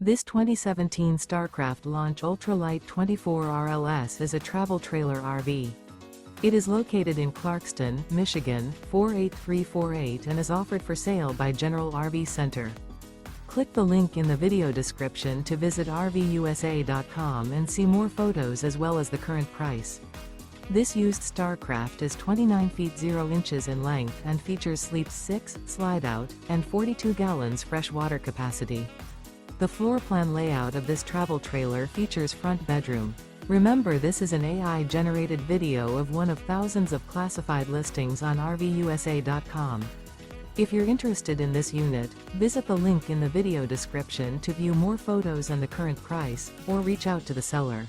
This 2017 Starcraft Launch Ultra Lite 24 RLS is a travel trailer RV. It is located in Clarkston, Michigan, 48348 and is offered for sale by General RV Center. Click the link in the video description to visit RVUSA.com and see more photos as well as the current price. This used Starcraft is 29 feet 0 inches in length and features sleeps 6, Slideout, and 42 gallons fresh water capacity. The floor plan layout of this travel trailer features front bedroom. Remember, this is an AI-generated video of one of thousands of classified listings on RVUSA.com. If you're interested in this unit, visit the link in the video description to view more photos and the current price, or reach out to the seller.